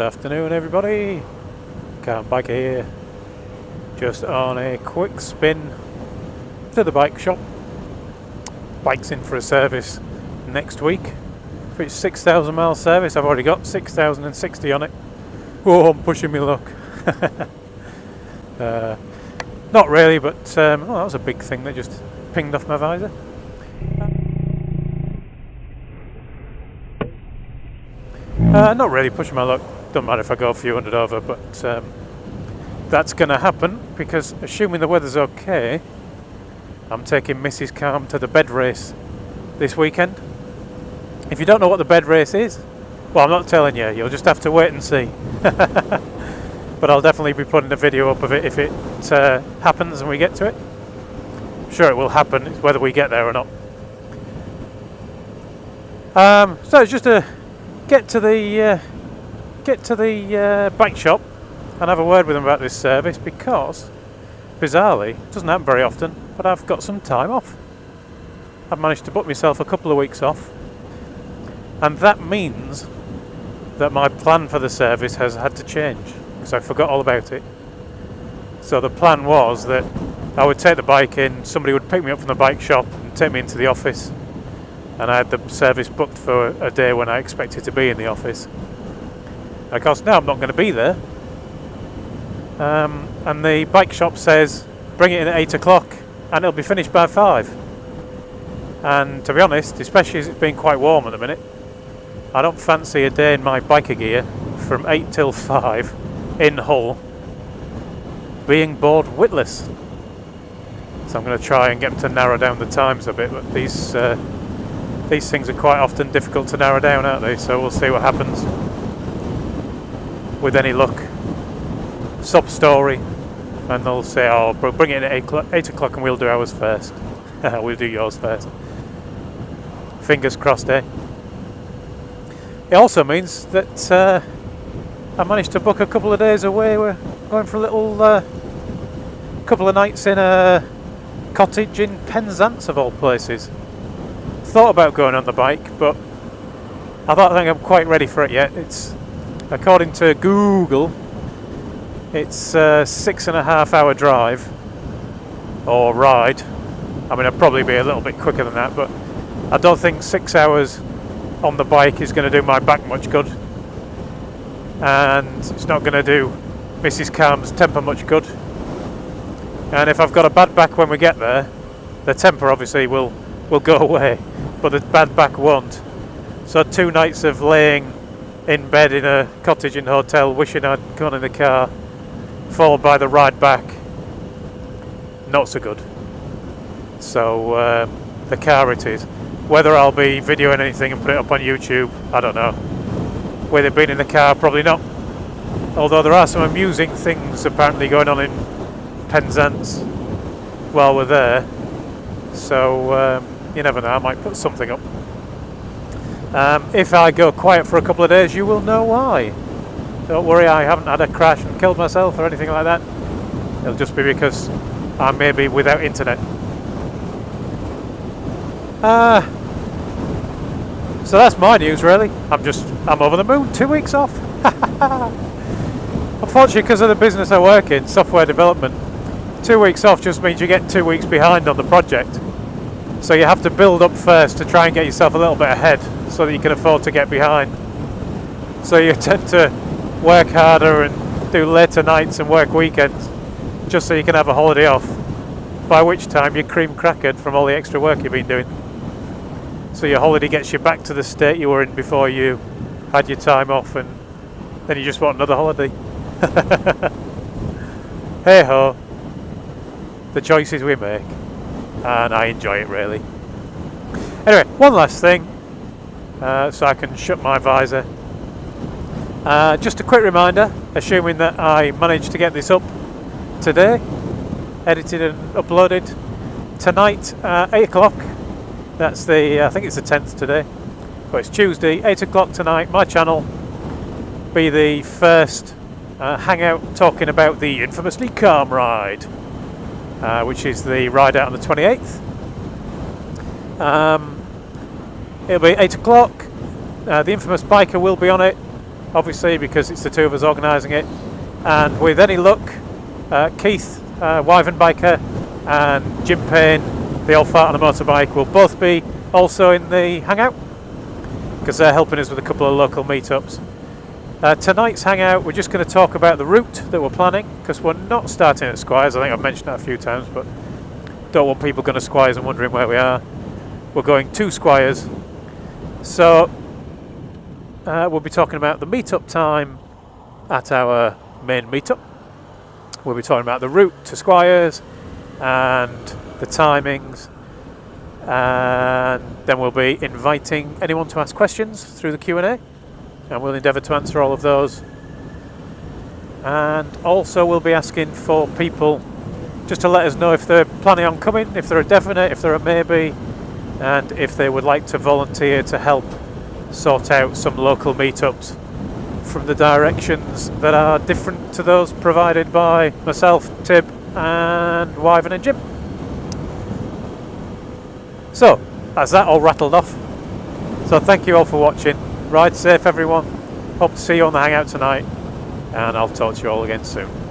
afternoon, everybody. Car Biker here. Just on a quick spin to the bike shop. Bike's in for a service next week for its 6,000 mile service. I've already got 6,060 on it. Whoa, I'm pushing my luck. Not really, but oh, that was a big thing that just pinged off my visor. Not really pushing my luck. Don't matter if I go a few hundred over, but that's going to happen because, assuming the weather's okay, I'm taking Mrs. Calm to the bed race this weekend. If you don't know what the bed race is, well, I'm not telling you. You'll just have to wait and see. But I'll definitely be putting a video up of it if it happens and we get to it. I'm sure it will happen. It's whether we get there or not. So it's just a get to the bike shop and have a word with them about this service because, bizarrely, it doesn't happen very often, but I've got some time off. I've managed to book myself a couple of weeks off, and that means that my plan for the service has had to change because I forgot all about it. So the plan was that I would take the bike in, somebody would pick me up from the bike shop and take me into the office, and I had the service booked for a day when I expected to be in the office. And of course now I'm not going to be there, and the bike shop says bring it in at 8 o'clock and it'll be finished by 5. And to be honest, especially as it's been quite warm at the minute, I don't fancy a day in my biker gear from 8 till 5 in Hull being bored witless. So I'm going to try and get them to narrow down the times a bit, but these things are quite often difficult to narrow down, aren't they? So we'll see what happens. With any luck, sub-story, and they'll say, oh, bring it in at 8 o'clock and we'll do ours first. We'll do yours first. Fingers crossed, eh? It also means that I managed to book a couple of days away. We're going for a little couple of nights in a cottage in Penzance, of all places. Thought about going on the bike, but I don't think I'm quite ready for it yet. It's, according to Google, it's a 6.5 hour drive or ride. I mean, I'd probably be a little bit quicker than that, but I don't think 6 hours on the bike is going to do my back much good, and it's not going to do Mrs. Calm's temper much good. And if I've got a bad back when we get there, the temper obviously will go away, but the bad back won't. So 2 nights of laying in bed in a cottage in a hotel wishing I'd gone in the car, followed by the ride back, not so good. So the car it is. Whether I'll be videoing anything and put it up on YouTube, I don't know. With it being in the car, probably not. Although there are some amusing things apparently going on in Penzance while we're there. So you never know, I might put something up. If I go quiet for a couple of days, you will know why. Don't worry, I haven't had a crash and killed myself or anything like that. It'll just be because I may be without internet. So that's my news, really. I'm over the moon. 2 weeks off. Unfortunately, because of the business I work in, software development, 2 weeks off just means you get 2 weeks behind on the project. So you have to build up first to try and get yourself a little bit ahead so that you can afford to get behind. So you tend to work harder and do later nights and work weekends just so you can have a holiday off, by which time you're cream crackered from all the extra work you've been doing. So your holiday gets you back to the state you were in before you had your time off, and then you just want another holiday. Hey ho, the choices we make, and I enjoy it really. Anyway, one last thing, so I can shut my visor. Just a quick reminder, assuming that I managed to get this up today, edited and uploaded tonight, 8 o'clock. That's I think it's the 10th today, but it's Tuesday, 8 o'clock tonight. My channel be the first hangout talking about the infamously calm ride, which is the ride out on the 28th. It'll be 8 o'clock. The infamous biker will be on it. obviously, because it's the two of us organising it. And with any luck, Keith, Wyvern Biker, and Jim Payne, the old fart on a motorbike, will both be also in the Hangout, because they're helping us with a couple of local meetups. Tonight's Hangout, we're just going to talk about the route that we're planning, because we're not starting at Squires. I think I've mentioned that a few times, but don't want people going to Squires and wondering where we are. We're going to Squires. So we'll be talking about the meetup time at our main meetup. We'll be talking about the route to Squires and the timings, and then we'll be inviting anyone to ask questions through the Q&A, and we'll endeavour to answer all of those. And also we'll be asking for people just to let us know if they're planning on coming, if they're a definite, if they're a maybe, and if they would like to volunteer to help sort out some local meetups from the directions that are different to those provided by myself, Tib, and Wyvern and Jim. So, that's that all rattled off. So thank you all for watching. Ride safe, everyone. Hope to see you on the Hangout tonight, and I'll talk to you all again soon.